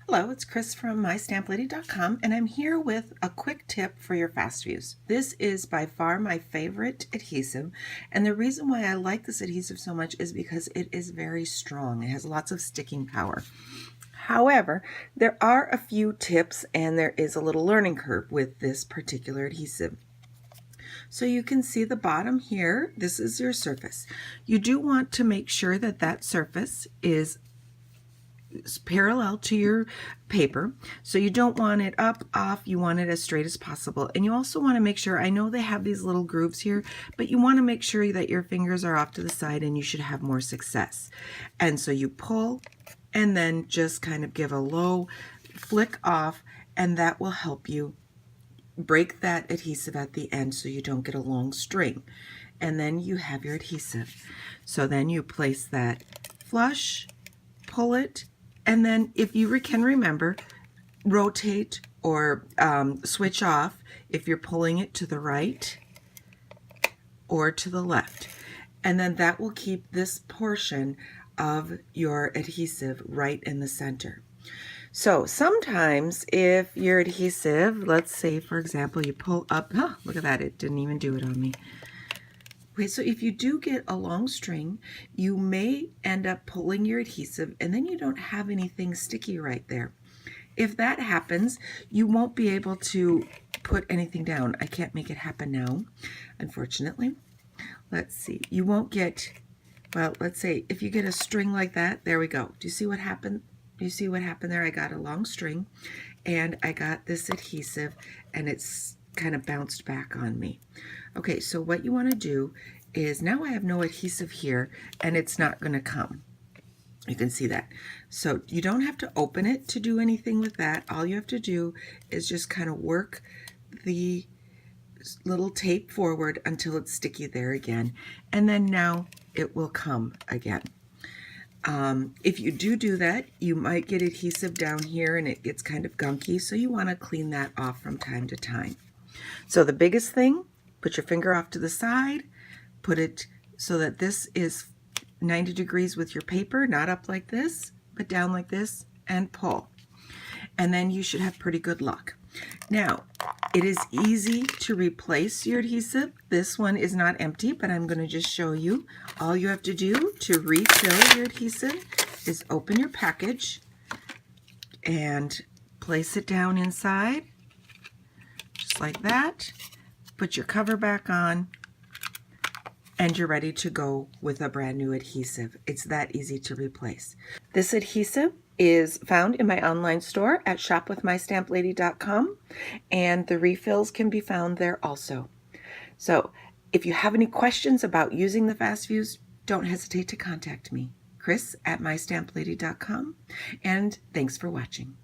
Hello, it's Chris from MyStampLady.com, and I'm here with a quick tip for your fast views. This is by far my favorite adhesive, and the reason why I like this adhesive so much is because it is very strong. It has lots of sticking power. However, there are a few tips and there is a little learning curve with this particular adhesive. So you can see the bottom here. This is your surface. You do want to make sure that that surface is parallel to your paper. So you don't want it up, off, you want it as straight as possible. And you also want to make sure, I know they have these little grooves here, but you want to make sure that your fingers are off to the side and you should have more success. And so you pull and then just kind of give a low flick off, and that will help you break that adhesive at the end so you don't get a long string. And then you have your adhesive. So then you place that flush, pull it, and then if you can remember, rotate or switch off if you're pulling it to the right or to the left. And then that will keep this portion of your adhesive right in the center. So sometimes if your adhesive, let's say for example, you pull up, look at that, it didn't even do it on me. Okay, so if you do get a long string, you may end up pulling your adhesive and then you don't have anything sticky right there. If that happens, you won't be able to put anything down. I can't make it happen now, unfortunately. Let's see, you won't get, well, let's say if you get a string like that, there we go. Do you see what happened? Do you see what happened there? I got a long string and I got this adhesive and it's kind of bounced back on me. Okay, so what you want to do is, now I have no adhesive here and it's not going to come. You can see that. So you don't have to open it to do anything with that. All you have to do is just kind of work the little tape forward until it's sticky there again. And then now it will come again. If you do that, you might get adhesive down here and it gets kind of gunky. So you want to clean that off from time to time. So the biggest thing, put your finger off to the side, put it so that this is 90 degrees with your paper, not up like this, but down like this, and pull. And then you should have pretty good luck. Now, it is easy to replace your adhesive. This one is not empty, but I'm going to just show you. All you have to do to refill your adhesive is open your package and place it down inside, just like that. Put your cover back on, and you're ready to go with a brand new adhesive. It's that easy to replace. This adhesive is found in my online store at shopwithmystamplady.com, and the refills can be found there also. So if you have any questions about using the fast views, don't hesitate to contact me, Chris at mystamplady.com, and thanks for watching.